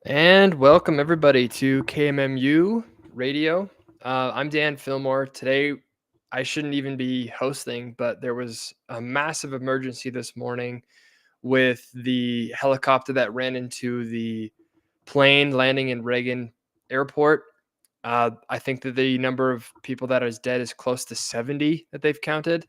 And welcome everybody to KMMU Radio. I'm Dan Fillmore. Today, I shouldn't even be hosting, but there was a massive emergency this morning with the helicopter that ran into the plane landing in Reagan Airport. I think that the number of people that is dead is close to 70 that they've counted.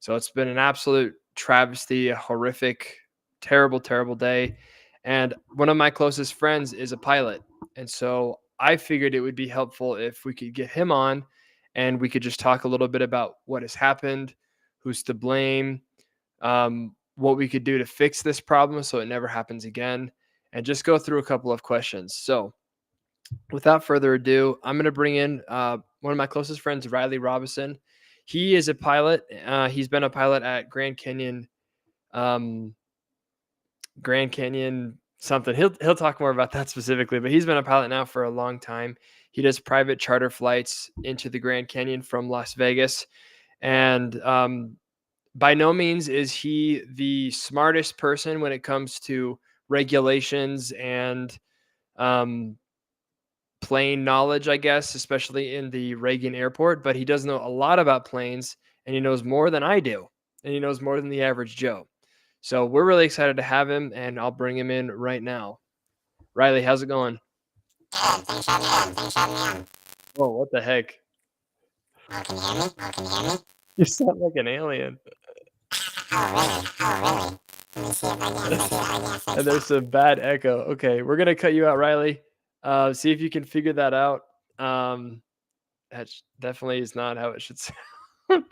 So it's been an absolute travesty, a horrific, terrible, terrible day. And one of my closest friends is a pilot. And so I figured it would be helpful if we could get him on and we could just talk a little bit about what has happened, who's to blame, what we could do to fix this problem so it never happens again, and just go through a couple of questions. So without further ado, I'm going to bring in one of my closest friends, Riley Robinson. He is a pilot. He's been a pilot at um, Grand Canyon something. He'll talk more about that specifically, but he's been a pilot now for a long time. He does private charter flights into the Grand Canyon from Las Vegas, and by no means is he the smartest person when it comes to regulations and plane knowledge, I guess, especially in the Reagan Airport, but he does know a lot about planes and he knows more than I do. And he knows more than the average Joe. So we're really excited to have him, and I'll bring him in right now. Riley, how's it going? Good. Thanks for having me on. Thanks for having me on. Whoa, what the heck? Oh, can you hear me? Oh, can you hear me? You sound like an alien. Oh, really? Oh, really? Let me see if I can fix And there's that. some bad echo. Okay, we're gonna cut you out, Riley. See if you can figure that out. That definitely is not how it should sound.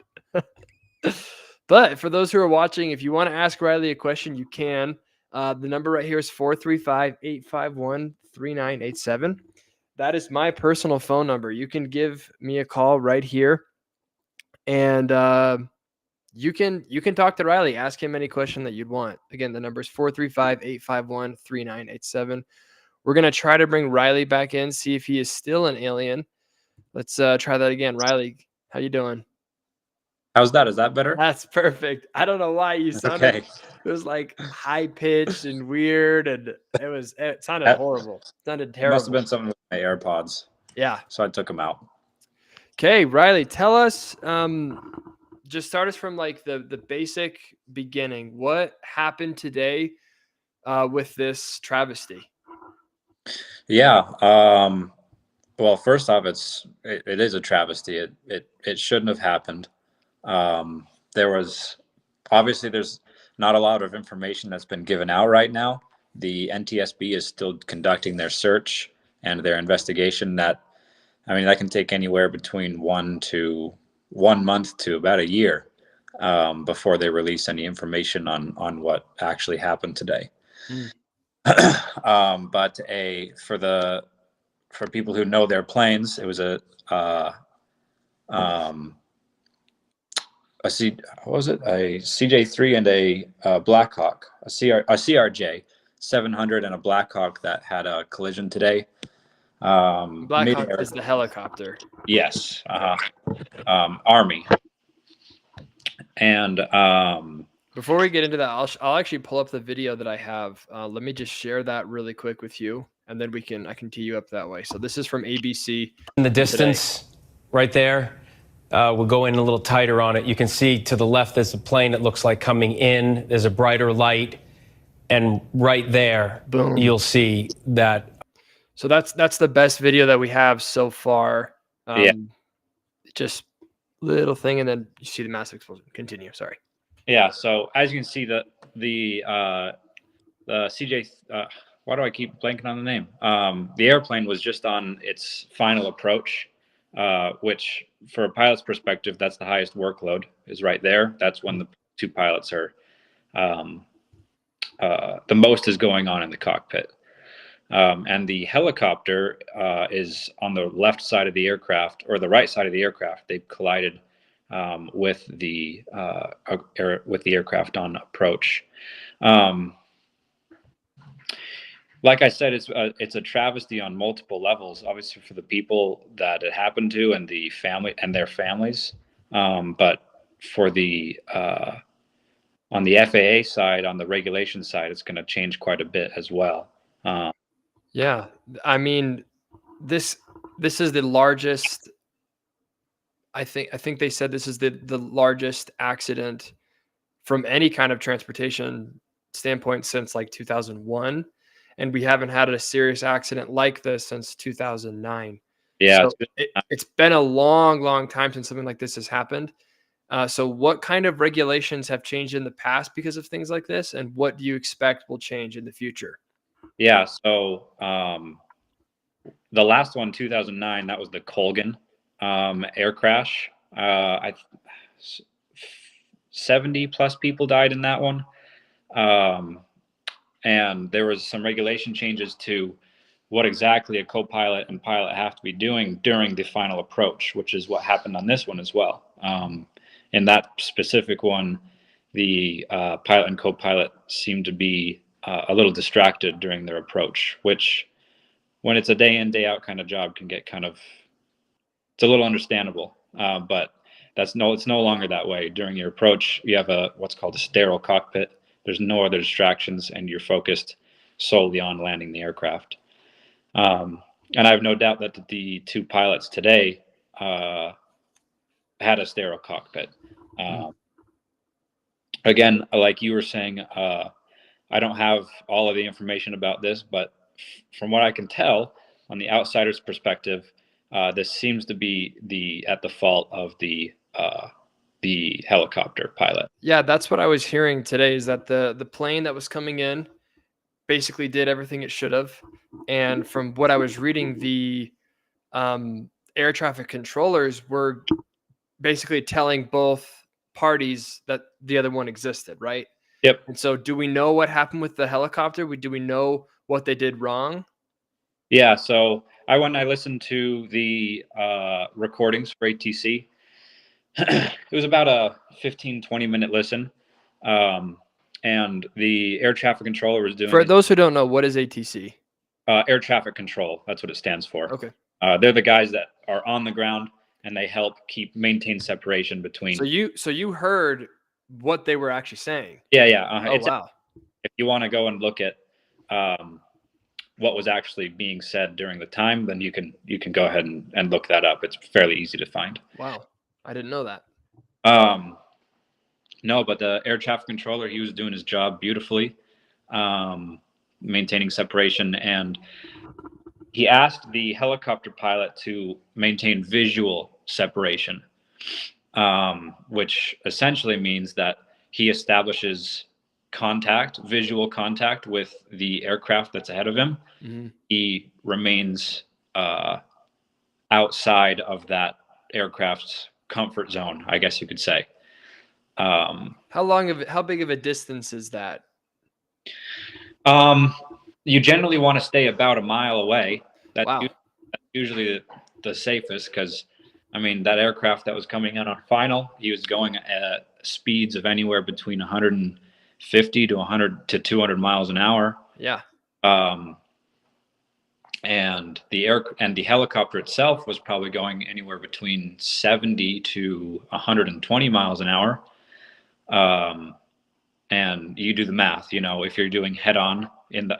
But for those who are watching, if you want to ask Riley a question, you can. The number right here is 435-851-3987. That is my personal phone number. You can give me a call right here, and you can talk to Riley. Ask him any question that you'd want. Again, the number is 435-851-3987. We're gonna try to bring Riley back in, see if he is still an alien. Let's try that again. Riley, how you doing? How's that? Is that better? That's perfect. I don't know why you sounded. Okay. It was like high pitched and weird, and it sounded horrible. It sounded It terrible. must have been something with my AirPods, Yeah. so I took them out. Okay, Riley, tell us. Just start us from like the basic beginning. What happened today with this travesty? Yeah. Well, first off, it is a travesty. It shouldn't have happened. There's not a lot of information that's been given out right now. The NTSB is still conducting their search and their investigation. That can take anywhere between 1 month to about a year before they release any information on what actually happened today. But for people who know their planes, it was a CJ3 and a Blackhawk, a CRJ 700 and a Blackhawk that had a collision today. Blackhawk Midair. is the helicopter. Yes. Army. And before we get into that, I'll actually pull up the video that I have. Let me just share that really quick with you, and then I can tee you up that way. So this is from ABC. In the distance, right there, we'll go in a little tighter on it. You can see to the left there's a plane that looks like coming in. There's a brighter light, and right there, boom, you'll see that. So that's the best video that we have so far. Yeah. Just little thing, and then you see the massive explosion. Continue. Sorry. Yeah. So as you can see, the CJ. Why do I keep blanking on the name? The airplane was just on its final approach, which, for a pilot's perspective, that's the highest workload. Is right there. That's when the two pilots are. The most is going on in the cockpit. And the helicopter is on the left side of the aircraft, or the right side of the aircraft. They've collided with the aircraft on approach. Like I said, it's a travesty on multiple levels. Obviously, for the people that it happened to and the family and their families, but for the on the FAA side, on the regulation side, it's going to change quite a bit as well. Yeah, I mean, this this is the largest. I think they said this is the largest accident from any kind of transportation standpoint since like 2001, and we haven't had a serious accident like this since 2009. Yeah, So it's been a long, long time since something like this has happened. So what kind of regulations have changed in the past because of things like this, and what do you expect will change in the future? yeah. So the last one, 2009, that was the Colgan air crash. 70 plus people died in that one. Um, and there was some regulation changes to what exactly a co-pilot and pilot have to be doing during the final approach, which is what happened on this one as well. In that specific one, the pilot and co-pilot seemed to be a little distracted during their approach, which, when it's a day in day out kind of job, can get kind of, it's a little understandable. But it's no longer that way. During your approach, you have what's called a sterile cockpit. There's no other distractions, and you're focused solely on landing the aircraft. And I have no doubt that the two pilots today had a sterile cockpit. Again, like you were saying, I don't have all of the information about this, but from what I can tell, on the outsider's perspective, this seems to be at the fault of the helicopter pilot. Yeah, that's what I was hearing today. Is that the plane that was coming in basically did everything it should have, and from what I was reading, the air traffic controllers were basically telling both parties that the other one existed, right? Yep. And so, do we know what happened with the helicopter? Do we know what they did wrong? Yeah. So I went and I listened to the recordings for ATC. It was about a 15, 20-minute listen. And the air traffic controller was doing For those who don't know, what is ATC? Air traffic control. That's what it stands for. Okay. They're the guys that are on the ground, and they help maintain separation between. So you heard what they were actually saying. Yeah. Oh, wow. If you want to go and look at what was actually being said during the time, then you can go ahead and look that up. It's fairly easy to find. Wow. I didn't know that. No, but the air traffic controller, he was doing his job beautifully, maintaining separation, and he asked the helicopter pilot to maintain visual separation, which essentially means that he establishes visual contact with the aircraft that's ahead of him. Mm-hmm. He remains outside of that aircraft's comfort zone, I guess you could say. How big of a distance is that? You generally want to stay about a mile away. That's Wow. usually the safest, because I mean, that aircraft that was coming in on final, he was going at speeds of anywhere between 150 to 100 to 200 miles an hour. Yeah. And the helicopter itself was probably going anywhere between 70 to 120 miles an hour. And you do the math, if you're doing head on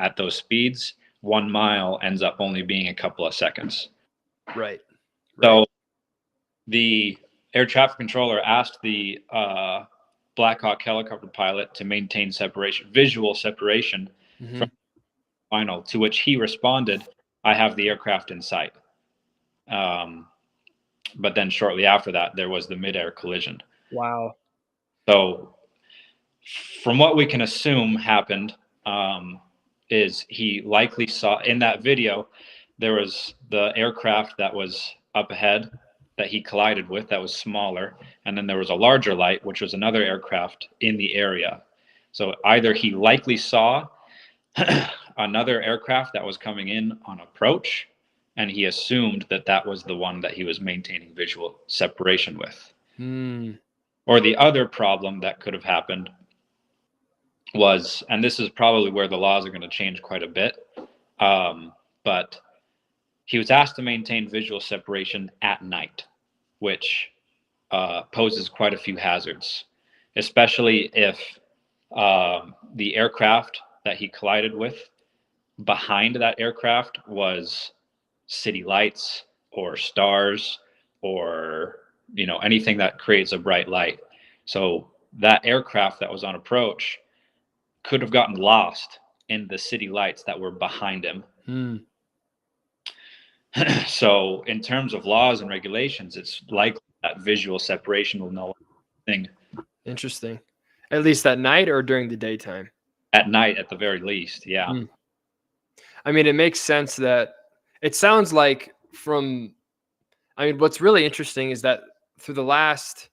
at those speeds, 1 mile ends up only being a couple of seconds. Right. So the air traffic controller asked the Blackhawk helicopter pilot to maintain visual separation Mm-hmm. from final, to which he responded, "I have the aircraft in sight." But then shortly after that, there was the midair collision. Wow. So from what we can assume happened, is he likely saw in that video, there was the aircraft that was up ahead that he collided with that was smaller, and then there was a larger light, which was another aircraft in the area. So either he likely saw another aircraft that was coming in on approach, and he assumed that was the one that he was maintaining visual separation with. Or the other problem that could have happened was, and this is probably where the laws are going to change quite a bit, but he was asked to maintain visual separation at night, which poses quite a few hazards, especially if the aircraft that he collided with behind that aircraft was city lights or stars or anything that creates a bright light. So that aircraft that was on approach could have gotten lost in the city lights that were behind him. So in terms of laws and regulations, it's likely that visual separation will no thing Interesting. At least at night or during the daytime? at night at the very least. Yeah. I mean, it makes sense that it sounds like what's really interesting is that through the last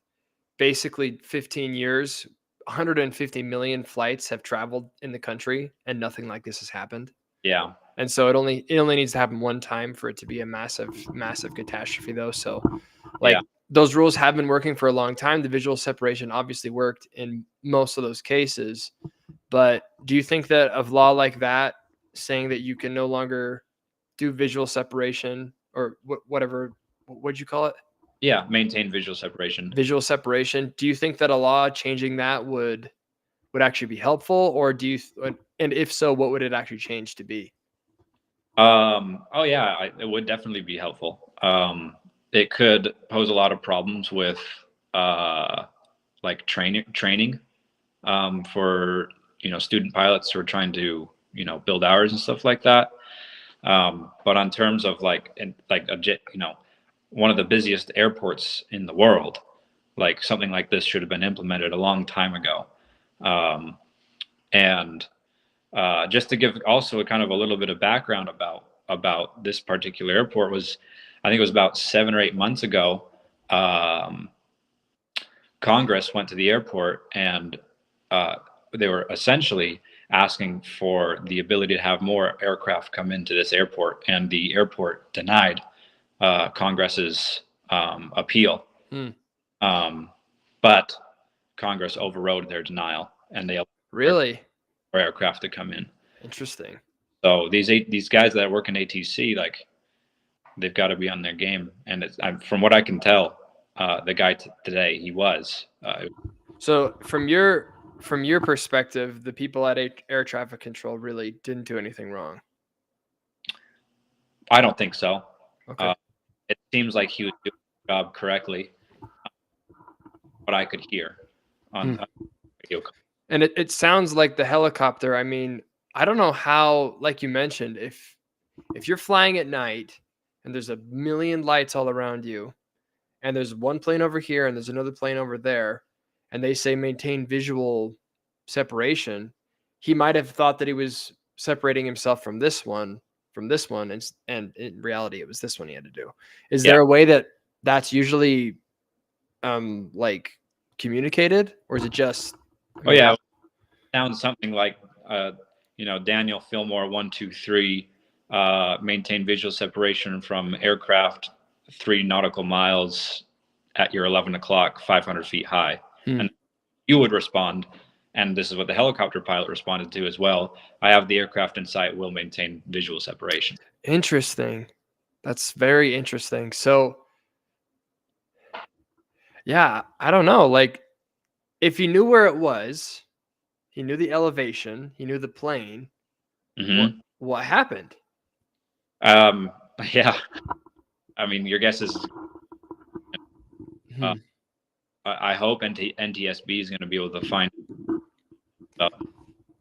basically 15 years, 150 million flights have traveled in the country and nothing like this has happened. Yeah. And so it only needs to happen one time for it to be a massive catastrophe though. So those rules have been working for a long time. The visual separation obviously worked in most of those cases. But do you think that a law like that saying that you can no longer do visual separation or what'd you call it? Yeah. Maintain visual separation. Visual separation. Do you think that a law changing that would actually be helpful, or and if so, what would it actually change to be? Oh yeah, it would definitely be helpful. It could pose a lot of problems with like training for student pilots who are trying to build hours and stuff like that. But on terms of one of the busiest airports in the world, like something like this should have been implemented a long time ago. And just to give also a kind of a little bit of background about this particular airport I think it was about 7 or 8 months ago, Congress went to the airport and they were essentially asking for the ability to have more aircraft come into this airport, and the airport denied Congress's appeal. But Congress overrode their denial, and they Really for aircraft to come in. Interesting. So these guys that work in ATC, like, they've got to be on their game. And from what I can tell, the guy today, he was. So from your perspective, the people at air traffic control really didn't do anything wrong. I don't think so. Okay. It seems like he was doing the job correctly. What I could hear on radio. And it sounds like the helicopter. I mean, I don't know how, like you mentioned, if you're flying at night and there's a million lights all around you, and there's one plane over here and there's another plane over there, and they say maintain visual separation, he might have thought that he was separating himself from this one, and in reality, it was this one he had to do. Is there a way that that's usually like communicated, or is it just? It sounds something like Daniel Fillmore 123 maintain visual separation from aircraft 3 nautical miles at your 11 o'clock 500 feet high. And you would respond, and this is what the helicopter pilot responded to as well: I have the aircraft in sight, will maintain visual separation. Interesting. That's very interesting. So yeah, I don't know, like, if he knew where it was, he knew the elevation, he knew the plane, what happened? Yeah. I mean, your guess is. I hope NTSB is going to be able to find stuff.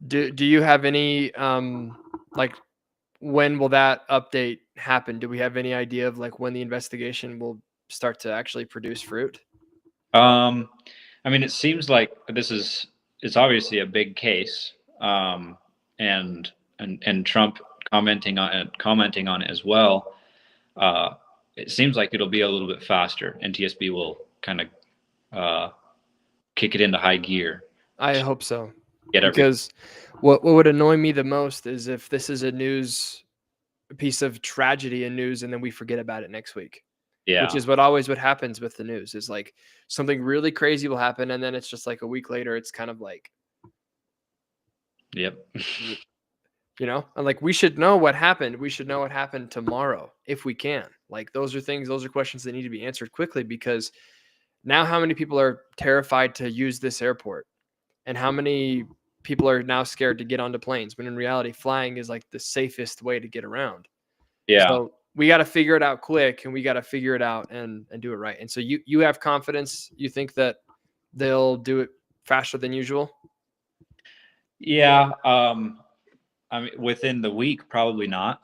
Do you have any like, when will that update happen? Do we have any idea of like when the investigation will start to actually produce fruit? I mean, it seems like it's obviously a big case, and Trump commenting on it as well. It seems like it'll be a little bit faster. NTSB will kind of kick it into high gear. I hope so. Because what would annoy me the most is if this is a piece of tragedy in news, and then we forget about it next week. Yeah. Which is what happens with the news, is like something really crazy will happen, and then it's just like a week later, it's kind of like, yep. And like, we should know what happened. We should know what happened tomorrow if we can. Like, those are questions that need to be answered quickly, because now how many people are terrified to use this airport, and how many people are now scared to get onto planes, when in reality, flying is like the safest way to get around. Yeah. So we got to figure it out quick, and we got to figure it out and do it right. And so you have confidence. You think that they'll do it faster than usual? Yeah. I mean, within the week, probably not.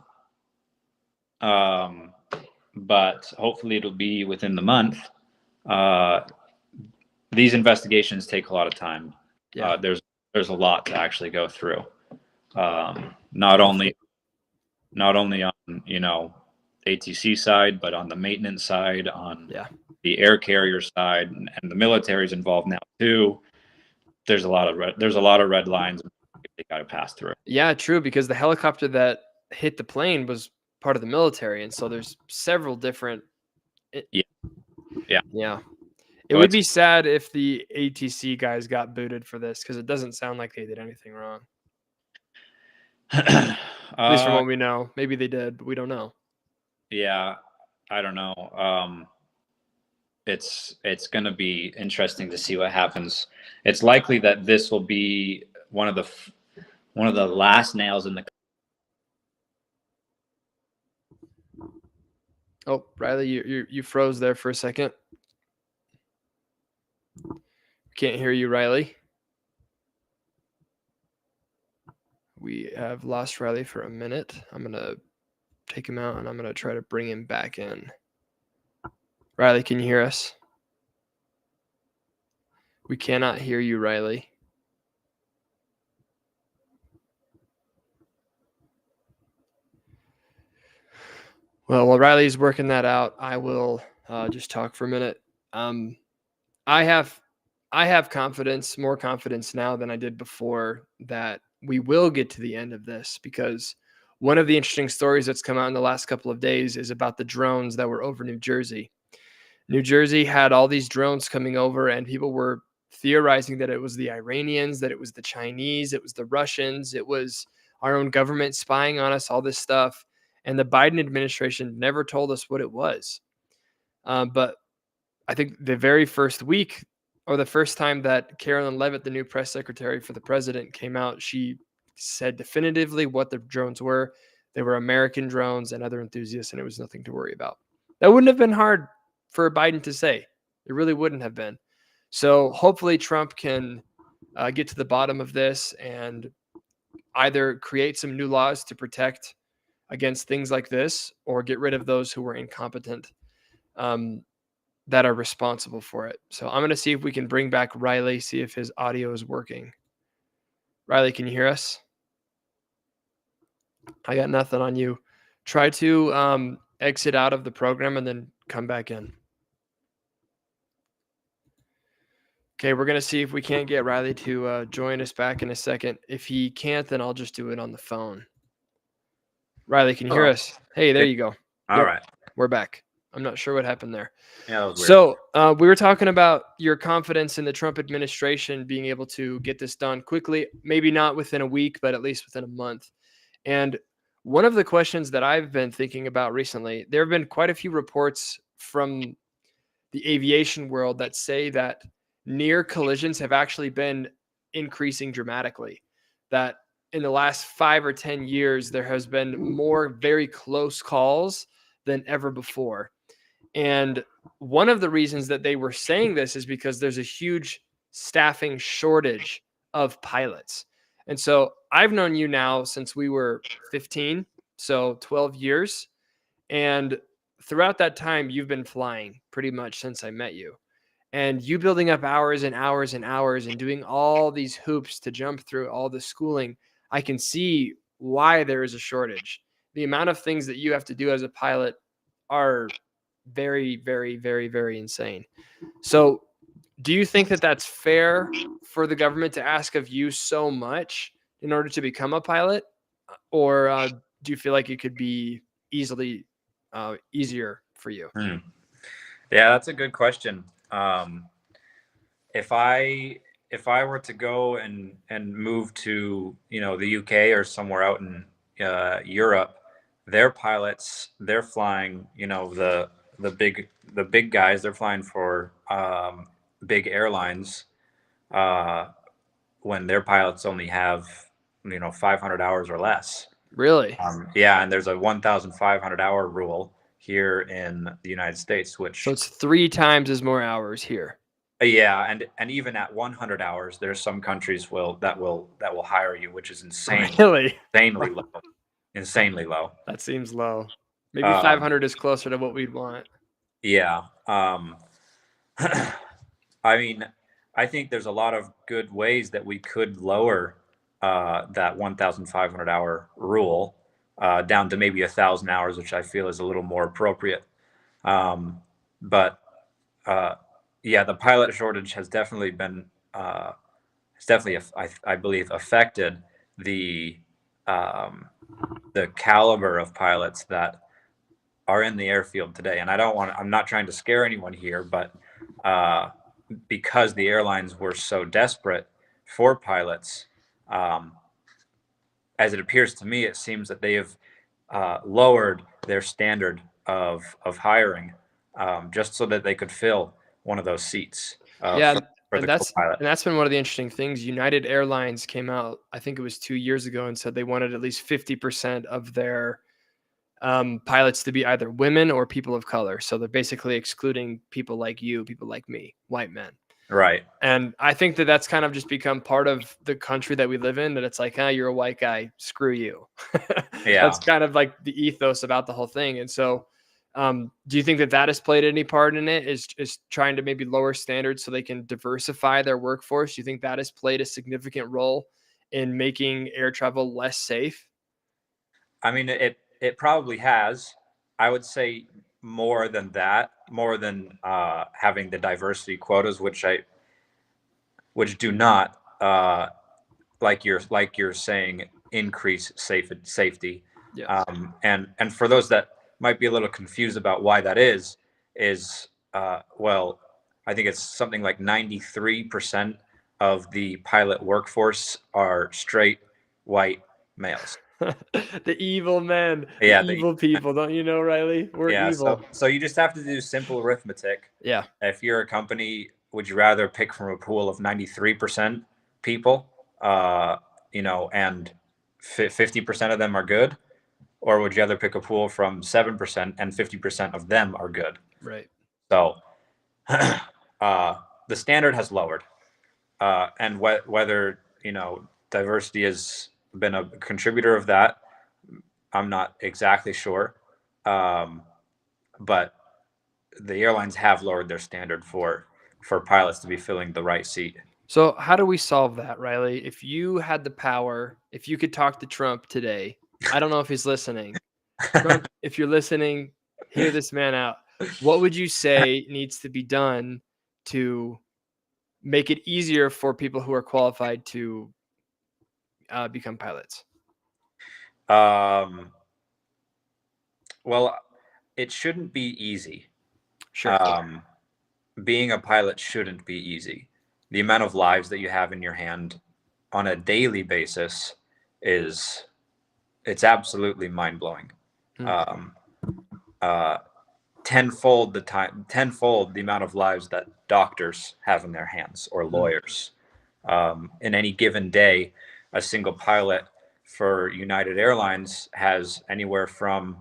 But hopefully it'll be within the month. These investigations take a lot of time. Yeah. There's a lot to actually go through. Not only on, ATC side, but on the maintenance side, on the air carrier side, and the military's involved now too. There's a lot of red lines they got to pass through. Yeah, true. Because the helicopter that hit the plane was part of the military, and so there's several different. Yeah. It would be sad if the ATC guys got booted for this, because it doesn't sound like they did anything wrong. At least from what we know. Maybe they did, but we don't know. Yeah, I don't know. It's going to be interesting to see what happens. It's likely that this will be one of the last nails in the. Oh, Riley, you froze there for a second. Can't hear you, Riley. We have lost Riley for a minute. I'm going to take him out, and I'm going to try to bring him back in. Riley, can you hear us? We cannot hear you, Riley. Well, while Riley's working that out, I will just talk for a minute. I have confidence, more confidence now than I did before, that we will get to the end of this, because one of the interesting stories that's come out in the last couple of days is about the drones that were over New Jersey. New Jersey had all these drones coming over, and people were theorizing that it was the Iranians, that it was the Chinese, it was the Russians, it was our own government spying on us, all this stuff. And the Biden administration never told us what it was. But I think the very first week, or the first time that Carolyn Leavitt, the new press secretary for the president, came out, she said definitively what the drones were. They were American drones and other enthusiasts, and it was nothing to worry about. That wouldn't have been hard for Biden to say. It really wouldn't have been. So hopefully Trump can get to the bottom of this and either create some new laws to protect against things like this, or get rid of those who were incompetent that are responsible for it. So I'm going to see if we can bring back Riley, see if his audio is working. Riley, can you hear us? I got nothing on you. Try to exit out of the program and then come back in. Okay, we're going to see if we can't get Riley to join us back in a second. If he can't, then I'll just do it on the phone. Riley, can you hear us? Hey, there you go. All right. We're back. I'm not sure what happened there. Yeah, that was weird. So we were talking about your confidence in the Trump administration being able to get this done quickly, maybe not within a week, but at least within a month. And one of the questions that I've been thinking about recently, there have been quite a few reports from the aviation world that say that near collisions have actually been increasing dramatically. That in the last 5 or 10 years, there has been more very close calls than ever before. And one of the reasons that they were saying this is because there's a huge staffing shortage of pilots. And so I've known you now since we were 15, so 12 years. And throughout that time, you've been flying pretty much since I met you. And you building up hours and hours and hours and doing all these hoops to jump through all the schooling, I can see why there is a shortage. The amount of things that you have to do as a pilot are very, very, very, very insane. So do you think that that's fair for the government to ask of you so much in order to become a pilot? Or do you feel like it could be easier for you? Yeah, that's a good question. If I were to go and move to, the UK or somewhere out in Europe, their pilots, they're flying, the big guys, they're flying for big airlines when their pilots only have 500 hours or less. Really? Yeah, and there's a 1,500 hour rule here in the United States, So which it's 3 times as more hours here. yeah, and even at 100 hours, there's some countries that will hire you, which is Really? insanely low, insanely low. That seems low. Maybe Um, 500 is closer to what we'd want. yeah, I mean, I think there's a lot of good ways that we could lower that 1,500 hour rule down to maybe 1,000 hours, which I feel is a little more appropriate. But yeah, the pilot shortage has definitely been, it's definitely, I believe, affected the the caliber of pilots that are in the airfield today. And I'm not trying to scare anyone here, but because the airlines were so desperate for pilots, um, as it appears to me, it seems that they have lowered their standard of hiring just so that they could fill one of those seats Yeah, for and the that's co-pilot. and that's been one of the interesting things. United Airlines came out, I think it was 2 years ago, and said they wanted at least 50% of their pilots to be either women or people of color. So they're basically excluding people like you, people like me, white men. Right. And I think that that's kind of just become part of the country that we live in, that it's like, you're a white guy, screw you. Yeah. That's kind of like the ethos about the whole thing. And so, do you think that that has played any part in it? Is trying to maybe lower standards so they can diversify their workforce? Do you think that has played a significant role in making air travel less safe? I mean, it probably has. I would say more than that, more than having the diversity quotas, which do not like you're saying increase safety. Yeah. And for those that might be a little confused about why that is well, I think it's something like 93% of the pilot workforce are straight white males. The evil men, the Yeah, evil people. Don't you know, Riley? We're yeah. evil. So you just have to do simple arithmetic. Yeah. If you're a company, would you rather pick from a pool of 93% people, and 50% of them are good? Or would you rather pick a pool from 7% and 50% of them are good? Right. So the standard has lowered. And whether, diversity has been a contributor of that, I'm not exactly sure. But the airlines have lowered their standard for pilots to be filling the right seat. So how do we solve that, Riley? If you had the power, if you could talk to Trump today, I don't know if he's listening. Trump, if you're listening, hear this man out. What would you say needs to be done to make it easier for people who are qualified to become pilots? Um, well, it shouldn't be easy. Sure. Being a pilot shouldn't be easy. The amount of lives that you have in your hand on a daily basis it's absolutely mind blowing. Hmm. Tenfold the amount of lives that doctors have in their hands or lawyers. In any given day, a single pilot for United Airlines has anywhere from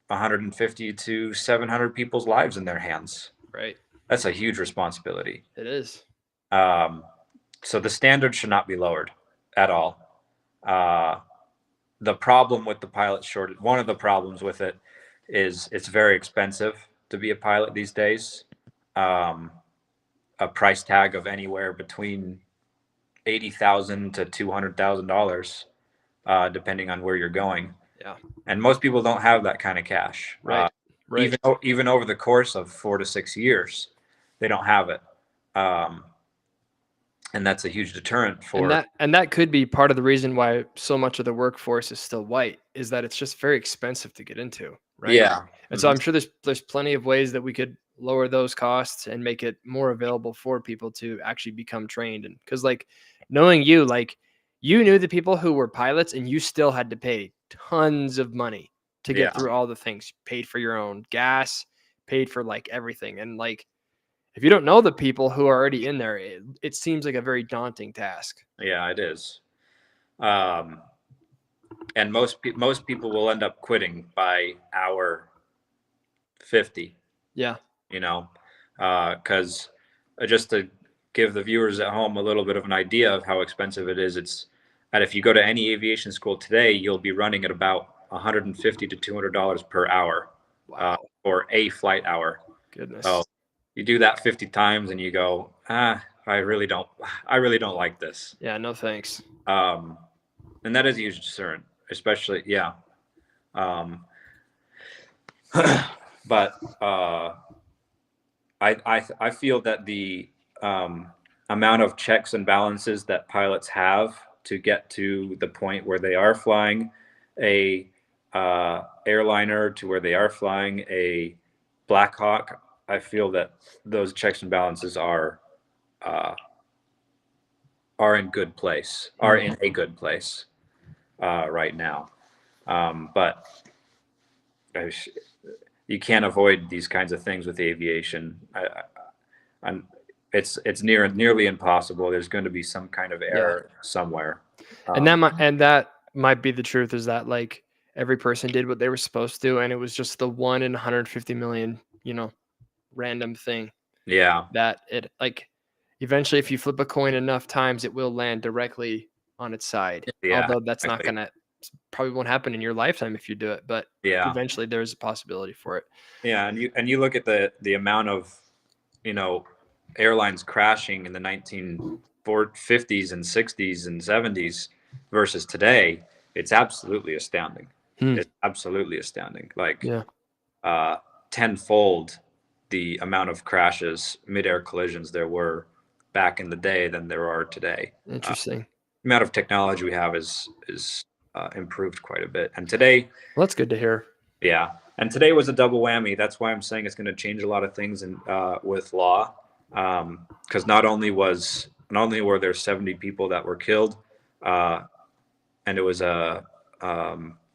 150 to 700 people's lives in their hands. Right. That's a huge responsibility. It is. So the standard should not be lowered at all. The problem with the pilot shortage, one of the problems with it is it's very expensive to be a pilot these days. A price tag of anywhere between $80,000 to $200,000, depending on where you're going. Yeah. And most people don't have that kind of cash. Right. Right. Even over the course of 4 to 6 years, they don't have it. And that's a huge deterrent for. And that could be part of the reason why so much of the workforce is still white, is that it's just very expensive to get into, right? Yeah. And so I'm sure there's plenty of ways that we could lower those costs and make it more available for people to actually become trained. And because like knowing you, like you knew the people who were pilots and you still had to pay tons of money to get Yeah. through all the things, paid for your own gas, paid for like everything. And like if you don't know the people who are already in there, it seems like a very daunting task. Yeah, it is. And most people will end up quitting by hour 50. Yeah. You know, because just to give the viewers at home a little bit of an idea of how expensive it is, it's that if you go to any aviation school today, you'll be running at about $150 to $200 per hour. Wow. For a flight hour. Goodness. So you do that 50 times and you go, I really don't like this. Yeah, no thanks. And that is a huge concern, especially, yeah. But I feel that the amount of checks and balances that pilots have to get to the point where they are flying a airliner, to where they are flying a Black Hawk, I feel that those checks and balances are in good place, are in a good place right now. But you can't avoid these kinds of things with aviation. It's nearly impossible. There's going to be some kind of error somewhere. And that might be the truth, is that like every person did what they were supposed to, and it was just the 1 in 150 million, random thing. Yeah. That it, like, eventually if you flip a coin enough times, it will land directly on its side. Yeah, Although that's exactly. not probably won't happen in your lifetime if you do it, but Yeah. eventually there's a possibility for it. Yeah, and you look at the amount of, airlines crashing in the 1950s and 60s and 70s versus today, it's absolutely astounding. It's absolutely astounding. Like, tenfold the amount of crashes, mid-air collisions there were back in the day than there are today. Interesting. The amount of technology we have is improved quite a bit. And today, well, that's good to hear. Yeah. And today was a double whammy. That's why I'm saying it's going to change a lot of things with law. Because not only were there 70 people that were killed, and it was a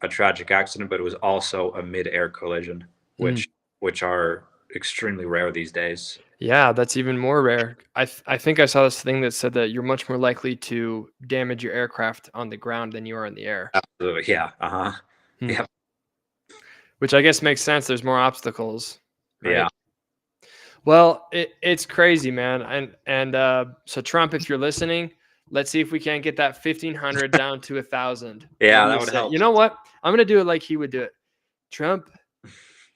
tragic accident, but it was also a mid-air collision, which are extremely rare these days. Yeah, that's even more rare. I think I saw this thing that said that you're much more likely to damage your aircraft on the ground than you are in the air. Absolutely. Yeah. Yeah. Which I guess makes sense. There's more obstacles. Right? Yeah. Well, it's crazy, man. And so Trump, if you're listening, let's see if we can't get that 1,500 down to 1,000. Yeah, that would help. You know what? I'm gonna do it like he would do it. Trump,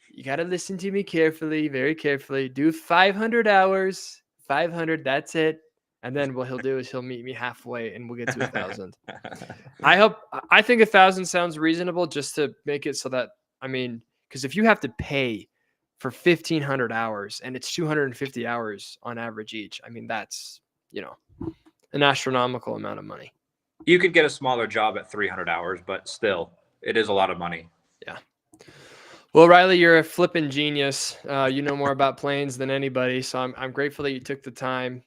you gotta listen to me carefully, very carefully. Do 500 hours, 500. That's it. And then what he'll do is he'll meet me halfway, and we'll get to 1,000. I think 1,000 sounds reasonable, just to make it so that, because if you have to pay for 1,500 hours and it's 250 hours on average each, that's, an astronomical amount of money. You could get a smaller job at 300 hours, but still, it is a lot of money. Yeah. Well, Riley, you're a flipping genius. You know more about planes than anybody, so I'm grateful that you took the time.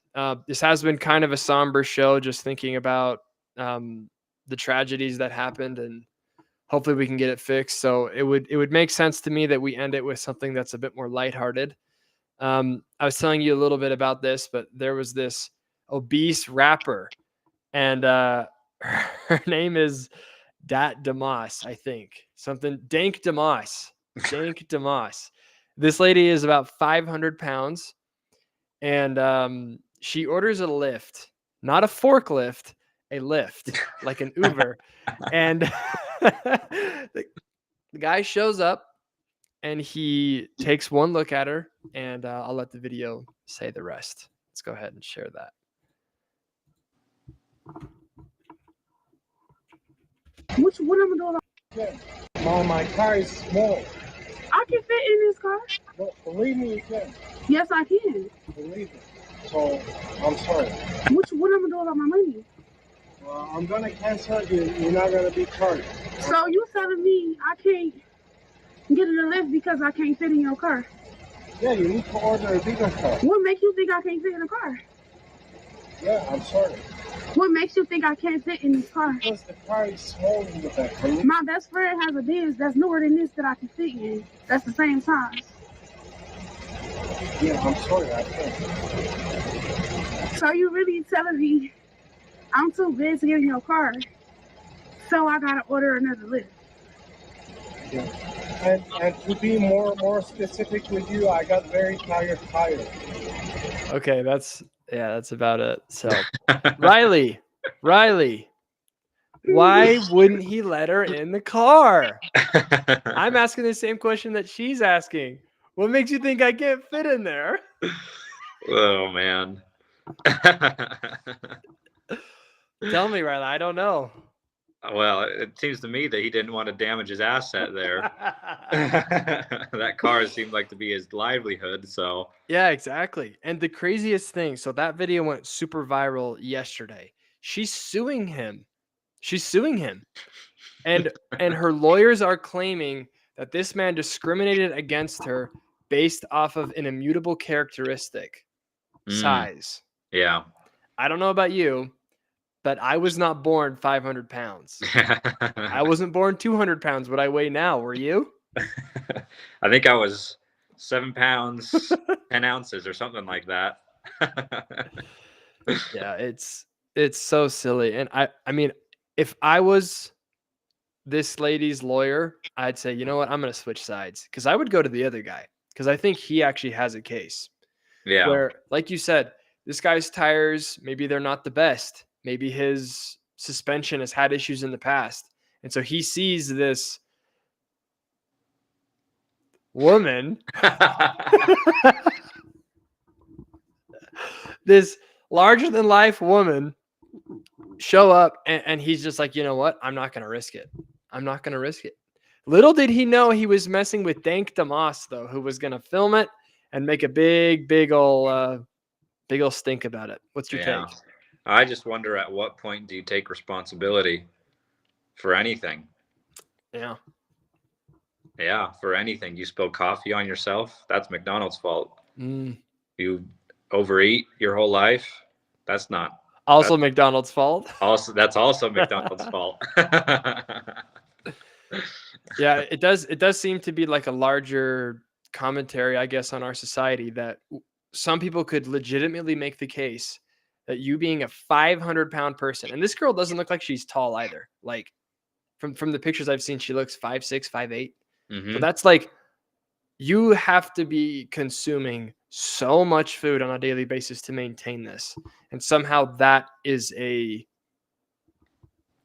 This has been kind of a somber show, just thinking about the tragedies that happened, and hopefully we can get it fixed. So it would make sense to me that we end it with something that's a bit more lighthearted. I was telling you a little bit about this, but there was this obese rapper, and her name is Dat Damas, I think. Something Dank Damas. Dank Damas. This lady is about 500 pounds, and she orders a lift, not a forklift, a lift, like an Uber. And the guy shows up, and he takes one look at her, and I'll let the video say the rest. Let's go ahead and share that. What am I doing? Mom, my car is small. I can fit in this car. But believe me, you can. Yes, I can. Believe it. So, I'm sorry. What am I doing about my money? I'm going to cancel you. You're not going to be charged. So you telling me I can't get in the lift because I can't fit in your car? Yeah, you need to order a bigger car. What makes you think I can't fit in the car? Yeah, I'm sorry. What makes you think I can't fit in this car? Because the car is small in the back. My best friend has a Benz that's newer than this that I can fit in. That's the same size. Yeah, I'm sorry, I can't. So you really telling me I'm too big to get in your car, so I gotta order another lift? Yeah. And to be more specific with you, I got very tired. Okay, that's about it. So, Riley, why wouldn't he let her in the car? I'm asking the same question that she's asking. What makes you think I can't fit in there? Oh man. Tell me, Riley. I don't know. Well, it seems to me that he didn't want to damage his asset there. That car seemed like to be his livelihood, so Yeah, exactly. And the craziest thing, so that video went super viral yesterday. She's suing him. And her lawyers are claiming that this man discriminated against her based off of an immutable characteristic, size. yeah. I don't know about you, but I was not born 500 pounds. I wasn't born 200 pounds. What I weigh now, were you? I think I was 7 pounds, 10 ounces or something like that. Yeah, it's so silly. And I mean, if I was this lady's lawyer, I'd say, you know what, I'm going to switch sides, because I would go to the other guy, because I think he actually has a case. Yeah. Where, like you said, this guy's tires, maybe they're not the best. Maybe his suspension has had issues in the past. And so he sees this woman, this larger than life woman, show up, and he's just like, you know what? I'm not going to risk it. Little did he know he was messing with Dank DeMoss, though, who was going to film it and make a big ol' stink about it. What's your take? I just wonder, at what point do you take responsibility for anything? Yeah. Yeah, for anything. You spill coffee on yourself, that's McDonald's fault. You overeat your whole life, that's not. Also McDonald's fault. That's also McDonald's fault. Yeah, it does seem to be like a larger commentary, I guess, on our society, that some people could legitimately make the case that you being a 500-pound person, and this girl doesn't look like she's tall either. Like from the pictures I've seen, she looks 5'6", 5'8". So that's like, you have to be consuming so much food on a daily basis to maintain this. And somehow that is a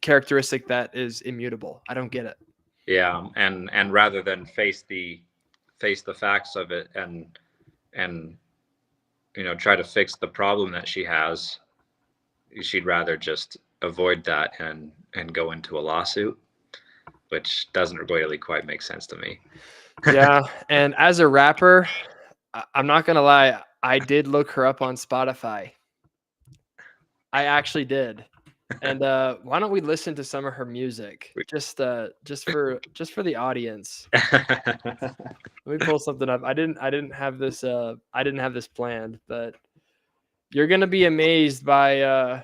characteristic that is immutable. I don't get it. Yeah, and rather than face the facts of it and you know, try to fix the problem that she has, she'd rather just avoid that and go into a lawsuit, which doesn't really quite make sense to me. Yeah, and as a rapper, I'm not gonna lie, I did look her up on Spotify. I actually did. And why don't we listen to some of her music, just for the audience? Let me pull something up. I didn't have this planned, but you're gonna be amazed by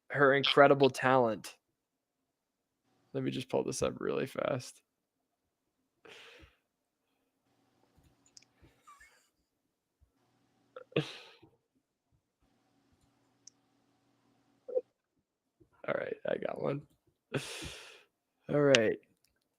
her incredible talent. Let me just pull this up really fast. All right, I got one. All right.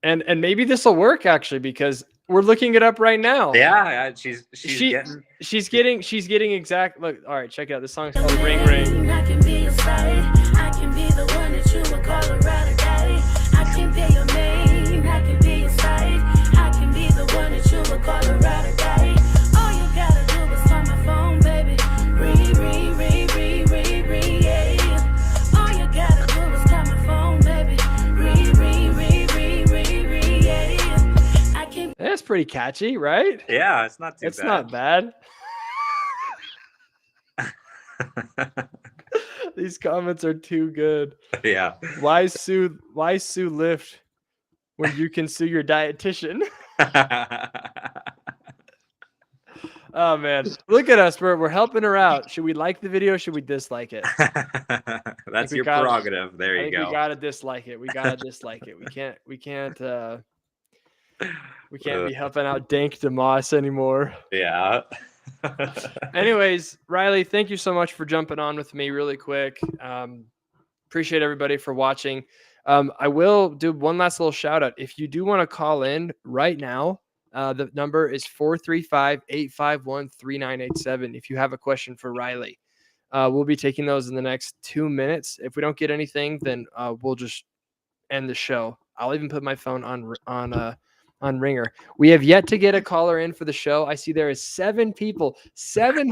And maybe this will work, actually, because we're looking it up right now. Yeah, she's getting exact. Look, all right, check it out. This song's called Ring Ring. I can be your side. I can be the one that you would call a ride or die. I can be your main. I can be your side. I can be the one that you would call a ride or die. All you gotta do is call my phone, baby. Ring, ring, ring, ring, ring, ring, yeah. All you gotta do is call my phone, baby. Ring, ring, ring, ring, ring, ring, yeah. I can. That's pretty catchy, right? Yeah, it's not too bad. It's not bad. These comments are too good. Yeah. Why sue Lyft when you can sue your dietitian? Oh man, look at us. We're helping her out. Should we like the video? Should we dislike it? That's your prerogative. There you go. We gotta dislike it. We can't be helping out Dank DeMoss anymore. Yeah. Anyways, Riley, thank you so much for jumping on with me really quick. Appreciate everybody for watching. I will do one last little shout out. If you do want to call in right now, the number is 435-851-3987. If you have a question for Riley, we'll be taking those in the next 2 minutes. If we don't get anything, then we'll just end the show. I'll even put my phone on ringer. We have yet to get a caller in for the show. I see there is 7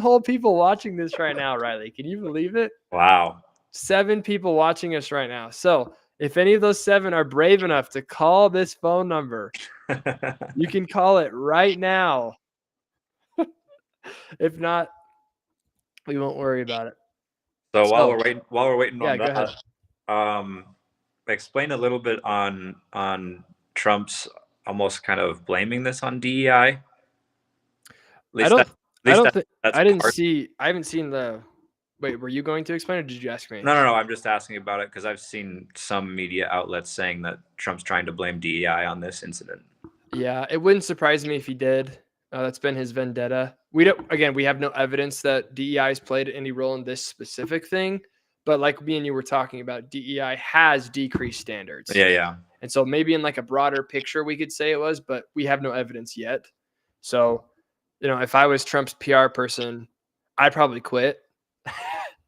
whole people watching this right now, Riley. Can you believe it? Wow. 7 people watching us right now. So if any of those 7 are brave enough to call this phone number, you can call it right now. If not, we won't worry about it. So while we're waiting Yeah, on go ahead. that, explain a little bit on Trump's almost kind of blaming this on DEI. I haven't seen the. Wait, were you going to explain, or did you ask me? No. I'm just asking about it because I've seen some media outlets saying that Trump's trying to blame DEI on this incident. Yeah, it wouldn't surprise me if he did. That's been his vendetta. We have no evidence that DEI has played any role in this specific thing. But like me and you were talking about, DEI has decreased standards. Yeah. And so maybe in like a broader picture, we could say it was, but we have no evidence yet. So, if I was Trump's PR person, I'd probably quit.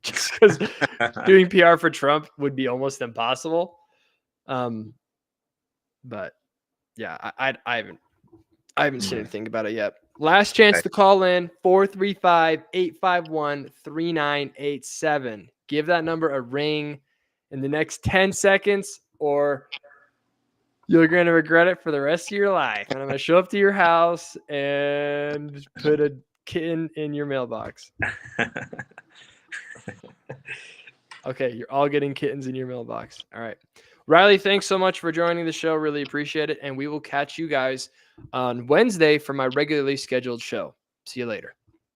Just because doing PR for Trump would be almost impossible. But yeah, I haven't seen anything about it yet. Last chance to call in, 435-851-3987. Give that number a ring in the next 10 seconds, or you're going to regret it for the rest of your life. And I'm going to show up to your house and put a kitten in your mailbox. Okay, you're all getting kittens in your mailbox. All right. Riley, thanks so much for joining the show. Really appreciate it. And we will catch you guys on Wednesday for my regularly scheduled show. See you later.